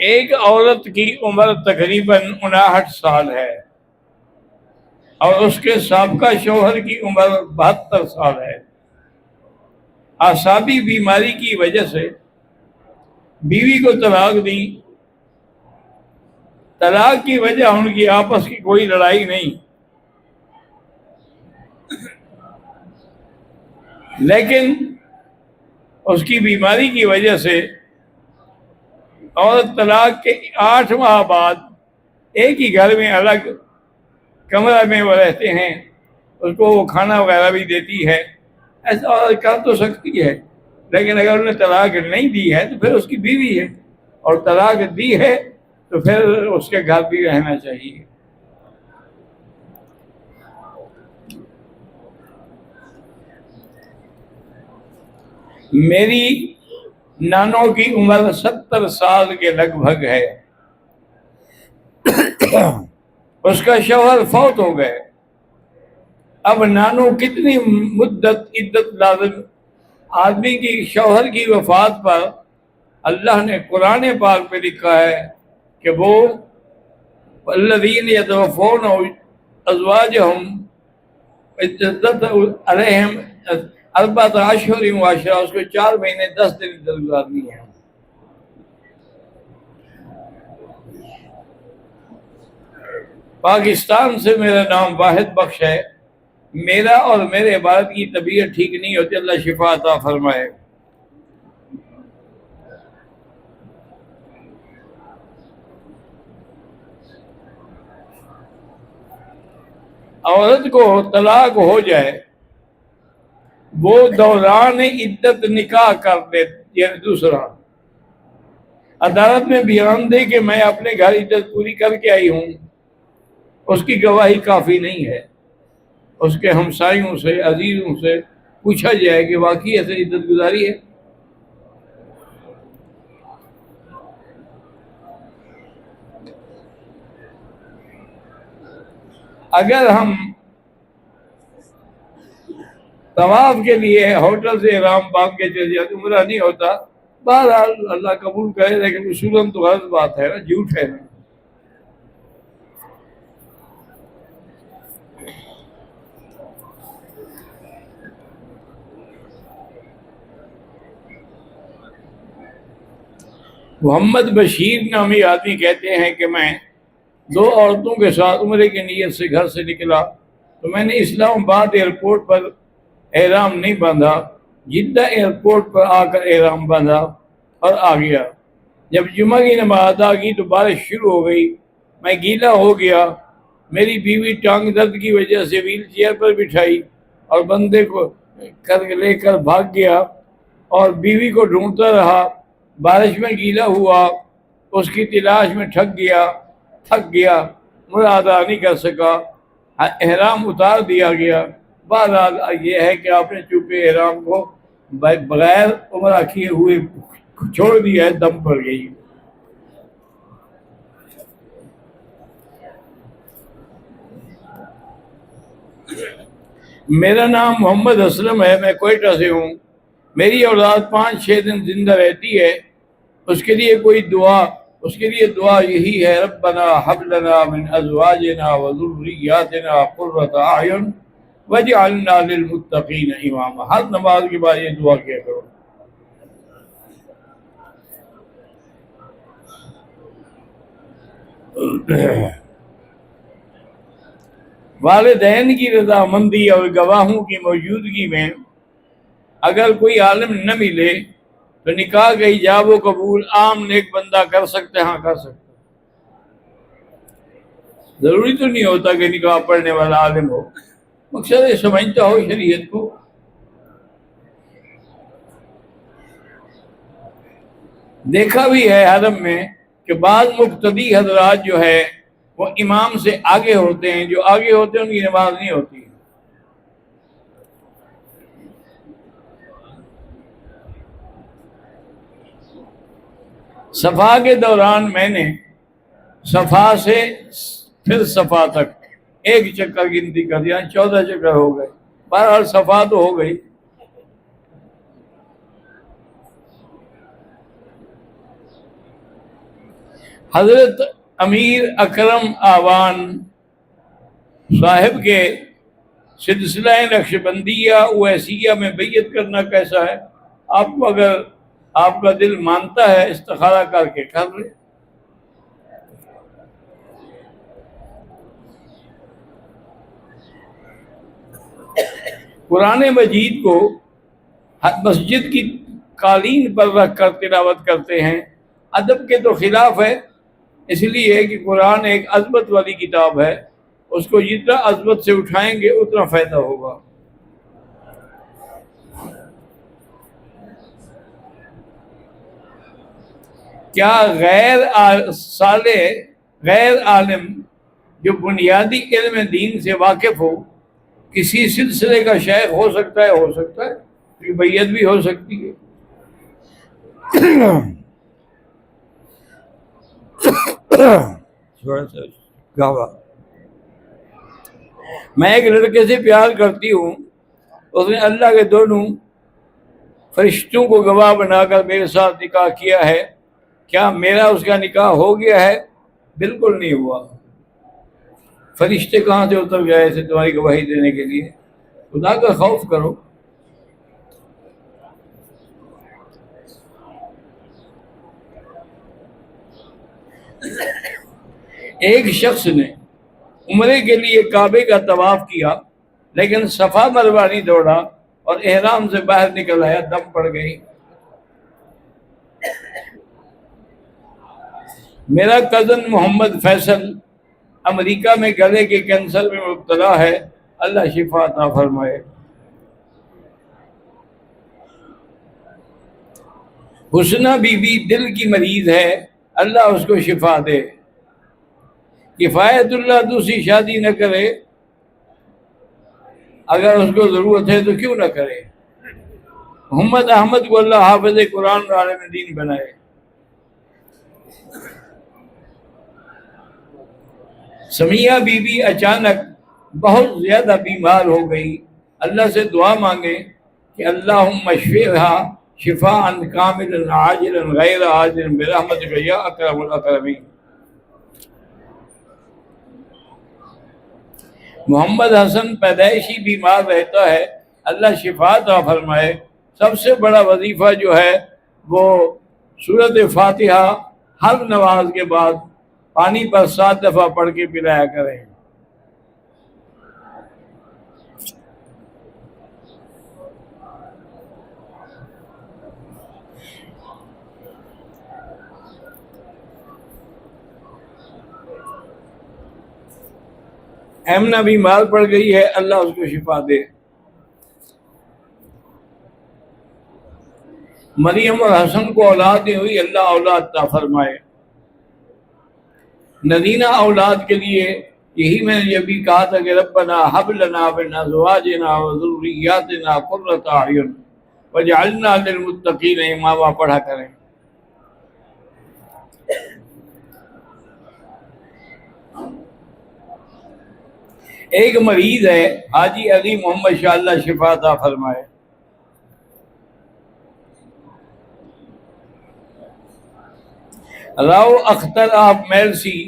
ایک عورت کی عمر تقریباً 59 سال ہے اور اس کے سابقہ شوہر کی عمر 72 سال ہے۔ اعصابی بیماری کی وجہ سے بیوی کو طلاق دی۔ طلاق کی وجہ ان کی آپس کی کوئی لڑائی نہیں، لیکن اس کی بیماری کی وجہ سے عورت طلاق کے 8 ماہ بعد ایک ہی گھر میں الگ کمرہ میں وہ رہتے ہیں، اس کو وہ کھانا وغیرہ بھی دیتی ہے، ایسا عورت کر تو سکتی ہے، لیکن اگر انہیں طلاق نہیں دی ہے تو پھر اس کی بیوی ہے، اور طلاق دی ہے تو پھر اس کے گھر بھی رہنا چاہیے۔ میری نانوں کی عمر 70 سال کے لگ بھگ ہے، اس کا شوہر فوت ہو گئے۔ اب نانو کتنی مدت عدت لازم؟ آدمی کی شوہر کی وفات پر اللہ نے قرآن پاک میں لکھا ہے کہ وہ الذین یتوفون ازواجہم عدت علیہم 4 اشہر و عشرہ، اس کو 4 مہینے 10 دن عدت گزارنی ہے۔ پاکستان سے میرا نام واحد بخش ہے۔ میرا اور میرے والد کی طبیعت ٹھیک نہیں ہوتی، اللہ شفا عطا فرمائے۔ عورت کو طلاق ہو جائے، وہ دوران عدت نکاح کر دے، یعنی دوسرا عدالت میں بیان دے کہ میں اپنے گھر عدت پوری کر کے آئی ہوں، اس کی گواہی کافی نہیں ہے۔ اس کے ہمسایوں سے، عزیزوں سے پوچھا جائے کہ واقعی ایسے عدت گزاری ہے۔ اگر ہم طواف کے لیے ہوٹل سے احرام باندھ کے چلے جاتے، عمرہ نہیں ہوتا، بہرحال اللہ قبول کرے، لیکن اصولاً تو غلط بات ہے نا، جھوٹ ہے نا۔ محمد بشیر نامی آدمی کہتے ہیں کہ میں 2 عورتوں کے ساتھ عمرے کی نیت سے گھر سے نکلا تو میں نے اسلام آباد ایئرپورٹ پر احرام نہیں باندھا، جدہ ایئرپورٹ پر آ کر احرام باندھا اور آ گیا۔ جب جمعہ کی نماز ادا کی تو بارش شروع ہو گئی، میں گیلا ہو گیا۔ میری بیوی ٹانگ درد کی وجہ سے ویل چیئر پر بٹھائی اور بندے کو لے کر بھاگ گیا اور بیوی کو ڈھونڈتا رہا۔ بارش میں گیلا ہوا، اس کی تلاش میں تھک گیا، عمرہ ادا نہیں کر سکا، احرام اتار دیا گیا۔ بہرحال یہ ہے کہ آپ نے چونکہ احرام کو بغیر عمرہ کیے ہوئے چھوڑ دیا ہے، دم پڑ گئی۔ میرا نام محمد اسلم ہے، میں کوئٹہ سے ہوں۔ میری اولاد 5-6 دن زندہ رہتی ہے، اس کے لیے دعا یہی ہے، ربنا حب لنا من ازواجنا وذریاتنا قرۃ اعین واجعلنا للمتقین اماما۔ ہر نماز کے بعد یہ دعا کیا کرو۔ والدین کی رضامندی اور گواہوں کی موجودگی میں اگر کوئی عالم نہ ملے تو نکاح کا ایجاب و قبول عام نیک بندہ کر سکتے ہیں، ہاں کر سکتے ہیں۔ ضروری تو نہیں ہوتا کہ نکاح پڑھنے والا عالم ہو، مقصد یہ سمجھتا ہو شریعت کو۔ دیکھا بھی ہے حرم میں کہ بعض مقتدی حضرات جو ہے وہ امام سے آگے ہوتے ہیں، جو آگے ہوتے ہیں ان کی نماز نہیں ہوتی۔ صفا کے دوران میں نے صفا سے پھر صفا تک ایک چکر گنتی کر دیا، 14 چکر ہو گئے۔ بہرحال صفا تو ہو گئی، حضرت امیر اکرم آوان صاحب کے سلسلہ نقشبندیہ اویسیہ میں بیعت کرنا کیسا ہے؟ آپ کو اگر آپ کا دل مانتا ہے استخارہ کر کے کر لے۔ قرآن مجید کو مسجد کی قالین پر رکھ کر تلاوت کرتے ہیں، ادب کے تو خلاف ہے، اس لیے کہ قرآن ایک عظمت والی کتاب ہے، اس کو جتنا عظمت سے اٹھائیں گے اتنا فائدہ ہوگا۔ کیا غیر عالم جو بنیادی علم دین سے واقف ہو کسی سلسلے کا شیخ ہو سکتا ہے؟ ہو سکتا ہے، کہ بیعت بھی ہو سکتی ہے۔ تھوڑا سا گاوا، میں ایک لڑکے سے پیار کرتی ہوں، اس نے اللہ کے دونوں فرشتوں کو گواہ بنا کر میرے ساتھ نکاح کیا ہے، کیا میرا اس کا نکاح ہو گیا ہے؟ بالکل نہیں ہوا۔ فرشتے کہاں سے اتر گئے تھے تمہاری گواہی دینے کے لیے؟ خدا کا خوف کرو۔ ایک شخص نے عمرے کے لیے کعبے کا طواف کیا لیکن صفا مروہ نہیں دوڑا اور احرام سے باہر نکل آیا، دم پڑ گئی۔ میرا کزن محمد فیصل امریکہ میں گلے کے کینسر میں مبتلا ہے، اللہ شفا عطا فرمائے۔ حسنہ بی بی دل کی مریض ہے، اللہ اس کو شفا دے۔ کفایت اللہ دوسری شادی نہ کرے، اگر اس کو ضرورت ہے تو کیوں نہ کرے۔ محمد احمد کو اللہ حافظ قرآن اور عالم دین بنائے۔ سمیہ بی بی اچانک بہت زیادہ بیمار ہو گئی، اللہ سے دعا مانگے کہ اللہم اشفیہا شفاء کاملا عاجلا غیر آجل برحمتک یا اکرم الاکرمین۔ محمد حسن پیدائشی بیمار رہتا ہے، اللہ شفا عطا فرمائے۔ سب سے بڑا وظیفہ جو ہے وہ سورۃ فاتحہ ہر نماز کے بعد پانی پر 7 دفعہ پڑھ کے پلایا کریں۔ ایمنہ بیمار پڑ گئی ہے، اللہ اس کو شفا دے۔ مریم اور حسن کو اولاد نہیں ہوئی، اللہ اولاد عطا فرمائے۔ نذینہ اولاد کے لیے یہی میں نے ابھی کہا تھا کہ ربنا حب لنا من ازواجنا وذریاتنا قرۃ اعین واجعلنا للمتقین اماما پڑھا کریں۔ ایک مریض ہے حاجی علی محمد شاہ، اللہ شفا عطا فرمائے۔ راؤ اختر آف میرسی،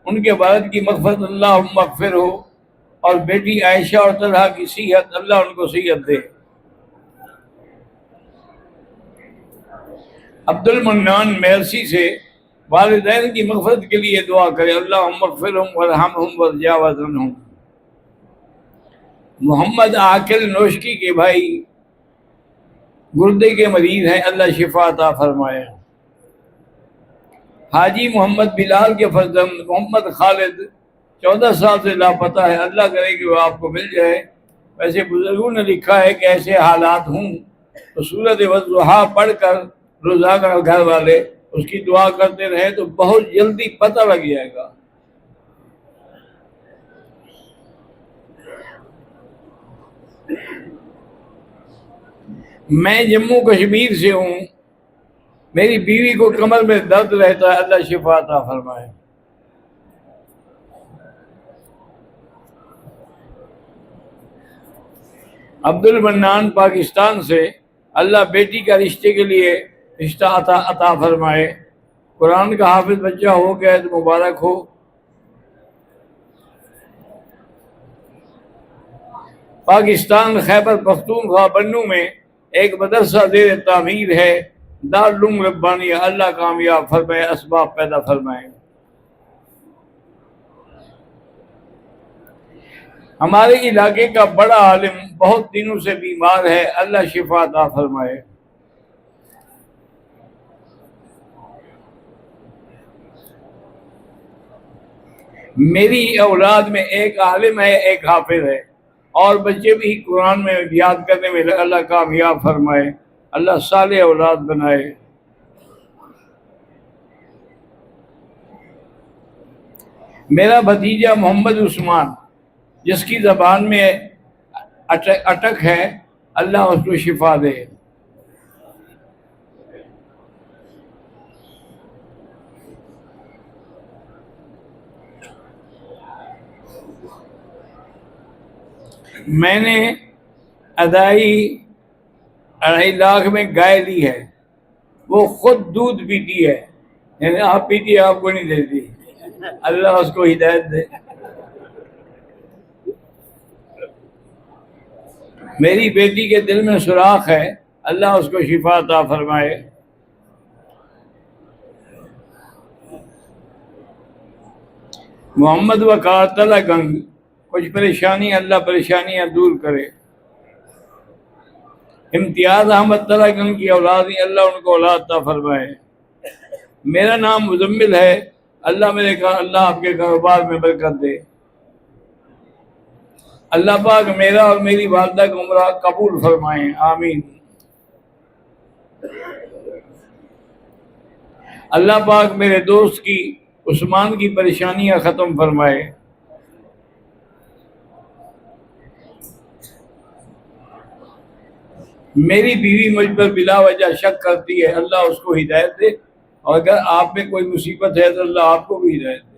ان کے والد کی مغفرت اللہ مغفر ہو، اور بیٹی عائشہ اور طلحہ کی صحت، اللہ ان کو صحت دے۔ عبد المنان میرسی سے والدین کی مغفرت کے لیے دعا کرے، اللہم اغفرہم وارحمہم وتجاوز عنہم۔ محمد عاقل نوشکی کے بھائی گردے کے مریض ہیں، اللہ شفا عطا فرمائے۔ حاجی محمد بلال کے فرزند محمد خالد 14 سال سے لاپتہ ہے، اللہ کرے کہ وہ آپ کو مل جائے۔ ویسے بزرگوں نے لکھا ہے کہ ایسے حالات ہوں تو سورۃ والضحیٰ پڑھ کر روزانہ گھر والے اس کی دعا کرتے رہے تو بہت جلدی پتہ لگ جائے گا۔ میں جموں کشمیر سے ہوں، میری بیوی کو کمر میں درد رہتا ہے، اللہ شفا عطا فرمائے۔ عبد المنان پاکستان سے، اللہ بیٹی کا رشتے کے لیے رشتہ عطا فرمائے۔ قرآن کا حافظ بچہ ہو گیا تو مبارک ہو۔ پاکستان خیبر پختونخوا بنو میں ایک مدرسہ زیر تعمیر ہے، دارالعلوم ربانیہ۔ اللہ کامیاب فرمائے، اسباب پیدا فرمائے۔ ہمارے علاقے کا بڑا عالم بہت دنوں سے بیمار ہے، اللہ شفا عطا فرمائے۔ میری اولاد میں ایک عالم ہے، ایک حافظ ہے، اور بچے بھی قرآن میں یاد کرنے میں اللہ کامیاب فرمائے، اللہ صالح اولاد بنائے۔ میرا بھتیجا محمد عثمان، جس کی زبان میں اٹک ہے، اللہ اس کو شفا دے۔ میں نے ادائی 2.5 لاکھ میں گائے لی ہے، وہ خود دودھ پیتی ہے، یعنی آپ پیتی، آپ کو نہیں دیتی، اللہ اس کو ہدایت دے۔ میری بیٹی کے دل میں سوراخ ہے، اللہ اس کو شفا عطا فرمائے۔ محمد وقار تلہ گنگ، کچھ پریشانی، اللہ پریشانیاں دور کرے۔ امتیاز احمد تلہ گنگ کی اولاد ہی، اللہ ان کو اولاد عطا فرمائے۔ میرا نام مزمل ہے، اللہ آپ کے کاروبار میں برکت دے۔ اللہ پاک میرا اور میری والدہ کو عمرہ قبول فرمائیں، آمین۔ اللہ پاک میرے دوست کی، عثمان کی پریشانیاں ختم فرمائے۔ میری بیوی مجھ پر بلا وجہ شک کرتی ہے، اللہ اس کو ہدایت دے، اور اگر آپ میں کوئی مصیبت ہے تو اللہ آپ کو بھی ہدایت دے۔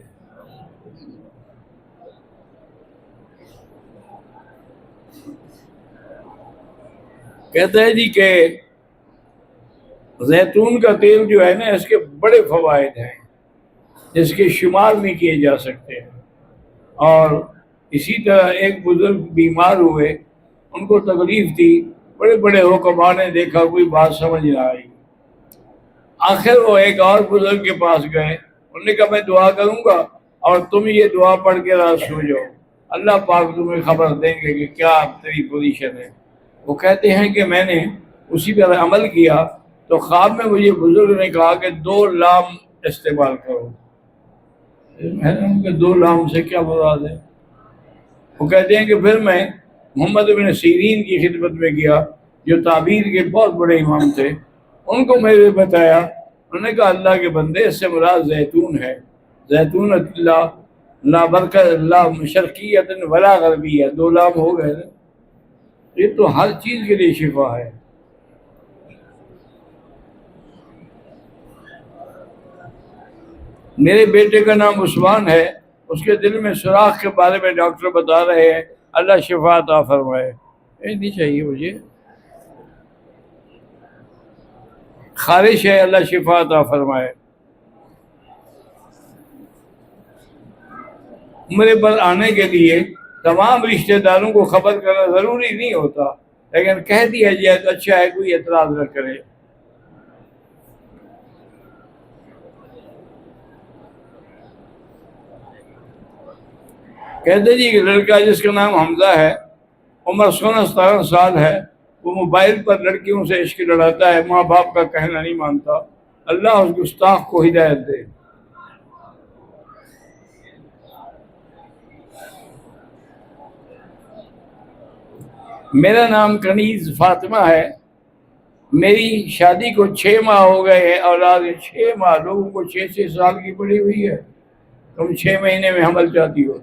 کہتا ہے جی کہ زیتون کا تیل جو ہے نا، اس کے بڑے فوائد ہیں، جس کے شمار نہیں کیے جا سکتے۔ اور اسی طرح ایک بزرگ بیمار ہوئے، ان کو تکلیف تھی، بڑے بڑے حکماں نے دیکھا، کوئی بات سمجھ نہ آئی۔ آخر وہ ایک اور بزرگ کے پاس گئے، انہوں نے کہا میں دعا کروں گا اور تم یہ دعا پڑھ کے رات سو جاؤ، اللہ پاک تمہیں خبر دیں گے کہ کیا تیری پوزیشن ہے۔ وہ کہتے ہیں کہ میں نے اسی پر عمل کیا تو خواب میں مجھے بزرگ نے کہا کہ 2 لام استعمال کرو۔ میں نے کہا 2 لام سے کیا مراد ہے؟ وہ کہتے ہیں کہ پھر میں محمد بن سیرین کی خدمت میں گیا، جو تعبیر کے بہت بڑے امام تھے، ان کو میں نے بتایا، انہوں نے کہا اللہ کے بندے، اس سے مراد زیتون ہے، زیتون لا برکت لا شرقیت ولا غربیہ، 2 لام ہو گئے نا، یہ تو ہر چیز کے لیے شفا ہے۔ میرے بیٹے کا نام عثمان ہے، اس کے دل میں سوراخ کے بارے میں ڈاکٹر بتا رہے ہیں، اللہ شفا عطا فرمائے۔ نہیں چاہیے مجھے، خارش ہے، اللہ شفا عطا فرمائے۔ عمرے پر آنے کے لیے تمام رشتہ داروں کو خبر کرنا ضروری نہیں ہوتا، لیکن کہہ دیا جائے تو اچھا ہے، کوئی اعتراض نہ کرے۔ کہتے جی کہ لڑکا جس کا نام حمزہ ہے، عمر 16-17 سال ہے، وہ موبائل پر لڑکیوں سے عشق لڑاتا ہے، ماں باپ کا کہنا نہیں مانتا، اللہ اس گستاخ کو ہدایت دے۔ میرا نام کنیز فاطمہ ہے، میری شادی کو 6 ماہ ہو گئے ہیں، اولاد 6 ماہ، لوگوں کو 6 سال کی پڑی ہوئی ہے، تم 6 مہینے میں حمل چاہتی ہو۔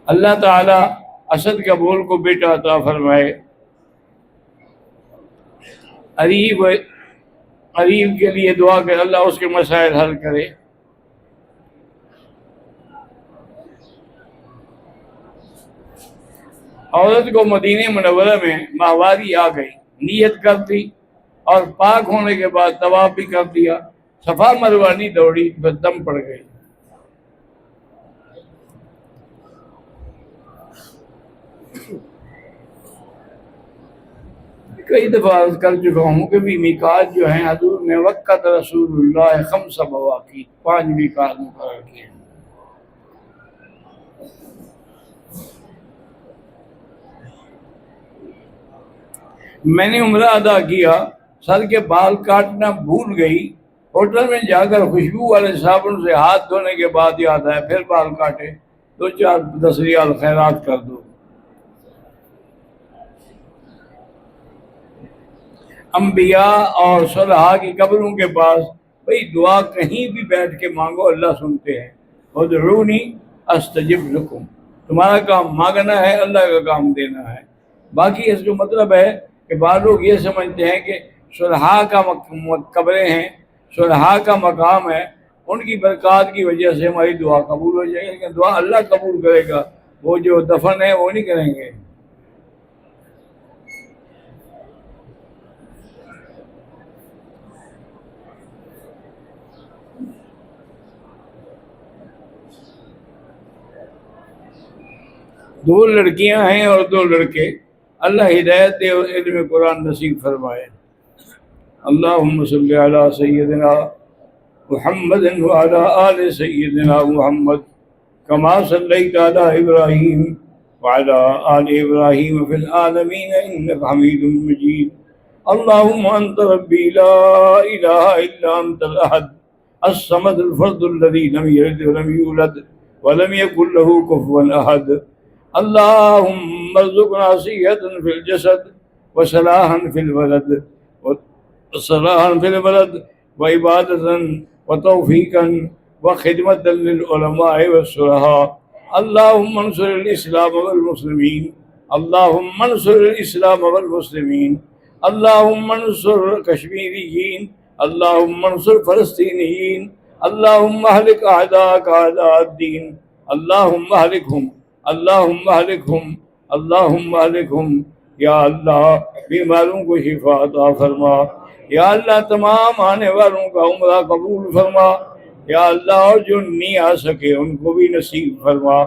اللہ تعالیٰ اسد کا بول کو بیٹا عطا فرمائے۔ قریب کے لیے دعا کر، اللہ اس کے مسائل حل کرے۔ عورت کو مدینہ منورہ میں ماہواری آ گئی، نیت کر دی اور پاک ہونے کے بعد طواف بھی کر دیا، صفا مروہ نہیں دوڑی، بس دم پڑ گئی۔ کئی دفعہ عرض کر چکا ہوں کہ بھی میقات جو ہیں حضور نے وقت رسول اللہ خمس مواقیت، 5 میقات مقرر کیے ہیں۔ میں نے عمرہ ادا کیا، سر کے بال کاٹنا بھول گئی، ہوٹل میں جا کر خوشبو والے صابن سے ہاتھ دھونے کے بعد یاد آیا، پھر بال کاٹے، 2-4 ریال خیرات کر دو۔ انبیاء اور صلحاء کی قبروں کے پاس بھئی دعا کہیں بھی بیٹھ کے مانگو، اللہ سنتے ہیں۔ ادعونی استجب لکم، تمہارا کام مانگنا ہے، اللہ کا کام دینا ہے۔ باقی اس کا مطلب ہے کہ بعض لوگ یہ سمجھتے ہیں کہ صلحاء کا قبریں ہیں، صلحاء کا مقام ہے، ان کی برکات کی وجہ سے ہماری دعا قبول ہو جائے گی، لیکن دعا اللہ قبول کرے گا، وہ جو دفن ہے وہ نہیں کریں گے۔ دو لڑکیاں ہیں اور 2 لڑکے، اللہ ہدایت دے اور علم قرآن نصیب فرمائے۔ اللہم صلی علی سیدنا محمد وعلی آل سیدنا محمد کما صلیت علی ابراہیم وعلی آل ابراہیم فی العالمین انک حمید مجید۔ اللہم انت ربی لا الہ الا انت الاحد الصمد الفرد الذی لم یلد ولم یولد ولم یکن له کفوا احد۔ اللہم ارزقنا صحۃ فی الجسد وصلاحا فی الولد وصلاحا فی الولد وعبادتا وتوفیقا وخدمتا للعلماء والصلحاء۔ اللہم انصر الاسلام والمسلمین، اللہم انصر الاسلام والمسلمین، اللہم انصر کشمیریین، اللہم انصر فلسطینیین، اللہم اہلک اعداءک اعداء الدین، اللہم اہلکہم، اللہم اہلکہم، اللہم اہلکہم۔ یا اللہ بیماروں کو شفا عطا فرما، یا اللہ تمام آنے والوں کا عمرہ قبول فرما، یا اللہ اور جو نہیں آ سکے ان کو بھی نصیب فرما۔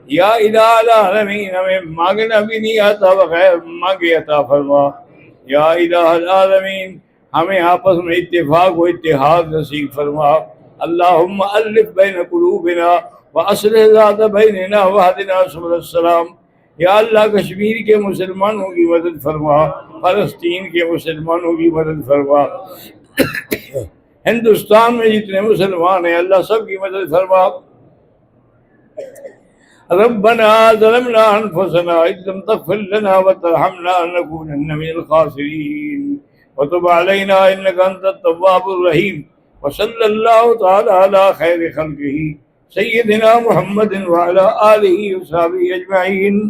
یا الہ العالمین ہمیں مانگنا بھی نہیں آتا، بغیر مانگے عطا فرما۔ یا الہ العالمین ہمیں آپس میں اتفاق و اتحاد نصیب فرما۔ اللہم الف بین قلوبنا وَأَصْلِحْ ذَاتَ بَيْنِنَا وَاهْدِنَا سُبُلَ السَّلَامِ۔ یا اللہ کشمیر کے مسلمانوں کی مدد فرما، فلسطین کے مسلمانوں کی مدد فرما، ہندوستان میں جتنے مسلمان ہیں اللہ سب کی مدد فرما۔ ربنا ظلمنا انفسنا ان لم تغفر لنا وترحمنا لنكونن من الخاسرین وتب علينا انك انت التواب الرحیم۔ وصلی اللہ تعالی علی خیر خلقہ سیدنا محمد وعلی آلہ وصحبہ اجمعین۔